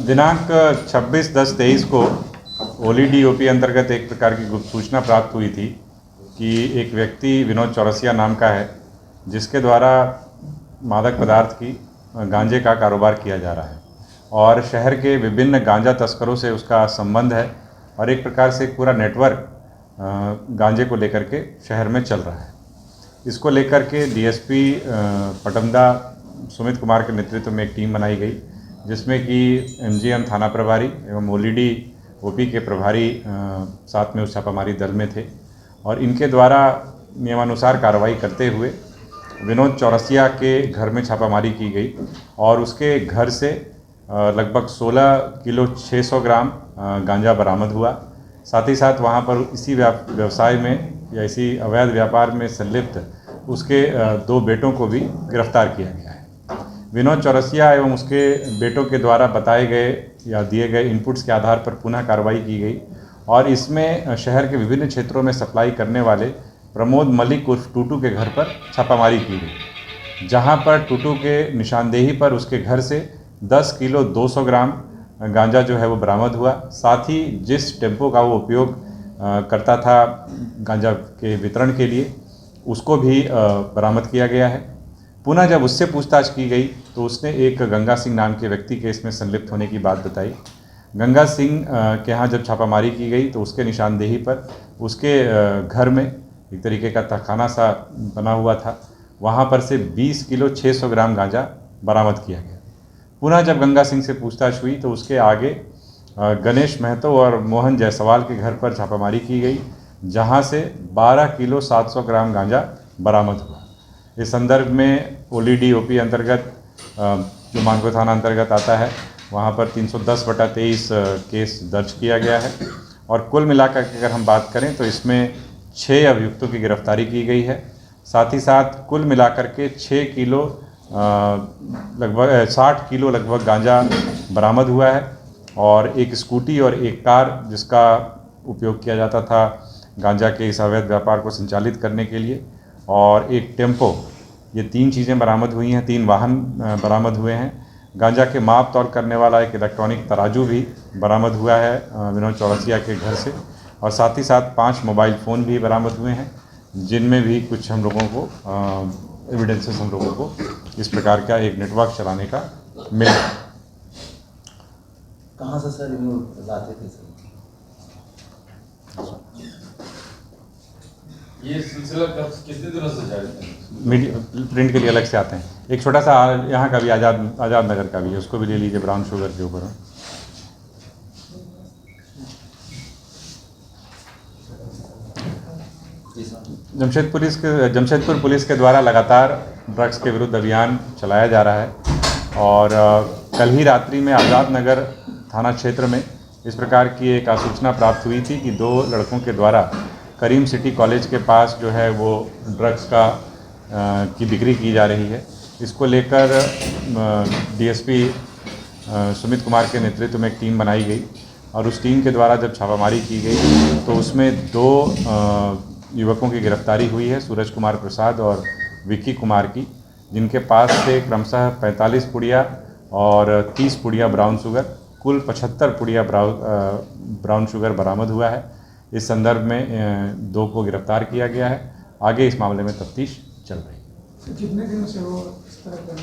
दिनांक 26/10/23 को OLD-OP अंतर्गत एक प्रकार की गुप्त सूचना प्राप्त हुई थी कि एक व्यक्ति विनोद चौरसिया नाम का है, जिसके द्वारा मादक पदार्थ की गांजे का कारोबार किया जा रहा है और शहर के विभिन्न गांजा तस्करों से उसका संबंध है और एक प्रकार से एक पूरा नेटवर्क गांजे को लेकर के शहर में चल रहा है। इसको लेकर के DSP पटमदा सुमित कुमार के नेतृत्व में एक टीम बनाई गई, जिसमें कि MGM थाना प्रभारी एवं OLD-OP के प्रभारी साथ में उस छापामारी दल में थे और इनके द्वारा नियमानुसार कार्रवाई करते हुए विनोद चौरसिया के घर में छापामारी की गई और उसके घर से लगभग 16 किलो 600 ग्राम गांजा बरामद हुआ। साथ ही साथ वहां पर इसी व्यवसाय में या इसी अवैध व्यापार में संलिप्त उसके 2 बेटों को भी गिरफ्तार किया गया है। विनोद चौरसिया एवं उसके बेटों के द्वारा बताए गए या दिए गए इनपुट्स के आधार पर पुनः कार्रवाई की गई और इसमें शहर के विभिन्न क्षेत्रों में सप्लाई करने वाले प्रमोद मलिक उर्फ टूटू के घर पर छापामारी की गई, जहां पर टूटू के निशानदेही पर उसके घर से 10 किलो 200 ग्राम गांजा जो है वो बरामद हुआ। साथ ही जिस टेम्पो का वो उपयोग करता था गांजा के वितरण के लिए, उसको भी बरामद किया गया है। पुनः जब उससे पूछताछ की गई तो उसने एक गंगा सिंह नाम के व्यक्ति के इसमें संलिप्त होने की बात बताई। गंगा सिंह के यहाँ जब छापामारी की गई तो उसके निशानदेही पर उसके घर में एक तरीके का तहखाना सा बना हुआ था, वहाँ पर से 20 किलो 600 ग्राम गांजा बरामद किया गया। पुनः जब गंगा सिंह से पूछताछ हुई तो उसके आगे गणेश महतो और मोहन जायसवाल के घर पर छापामारी की गई, जहां से 12 किलो 700 ग्राम गांजा बरामद हुआ। इस संदर्भ में OLD-OP अंतर्गत जो मानगो थाना अंतर्गत आता है, वहां पर 310/23 केस दर्ज किया गया है और कुल मिलाकर के अगर हम बात करें तो इसमें 6 अभियुक्तों की गिरफ्तारी की गई है। साथ ही साथ कुल मिलाकर के 6 किलो लगभग 60 किलो लगभग गांजा बरामद हुआ है और एक स्कूटी और एक कार जिसका उपयोग किया जाता था गांजा के इस अवैध व्यापार को संचालित करने के लिए, और एक टेम्पो, ये 3 चीज़ें बरामद हुई हैं। 3 वाहन बरामद हुए हैं। गांजा के माप तौल करने वाला एक इलेक्ट्रॉनिक तराजू भी बरामद हुआ है विनोद चौरसिया के घर से, और साथ ही साथ 5 मोबाइल फ़ोन भी बरामद हुए हैं, जिनमें भी कुछ हम लोगों को एविडेंसेस हम लोगों को इस प्रकार का एक नेटवर्क चलाने का मिला। कहाँ से सर लाते थे सर? ये सिलसिला कितने दिनों से जारी है? मीडिया प्रिंट के लिए अलग से आते हैं। एक छोटा सा यहाँ का भी आज़ाद नगर का भी है, उसको भी ले लीजिए, ब्राउन शुगर के ऊपर। जमशेदपुर पुलिस के द्वारा लगातार ड्रग्स के विरुद्ध अभियान चलाया जा रहा है और कल ही रात्रि में आज़ाद नगर थाना क्षेत्र में इस प्रकार की एक सूचना प्राप्त हुई थी कि 2 लड़कों के द्वारा करीम सिटी कॉलेज के पास जो है वो ड्रग्स की बिक्री की जा रही है। इसको लेकर DSP सुमित कुमार के नेतृत्व में एक टीम बनाई गई और उस टीम के द्वारा जब छापामारी की गई तो उसमें 2 युवकों की गिरफ्तारी हुई है, सूरज कुमार प्रसाद और विक्की कुमार की, जिनके पास से क्रमशः 45 पुड़िया और 30 पुड़िया ब्राउन शुगर, कुल 75 पुड़िया ब्राउन शुगर बरामद हुआ है। इस संदर्भ में 2 को गिरफ्तार किया गया है। आगे इस मामले में तफ्तीश चल रही है। कितने दिनों से वो इस तरह का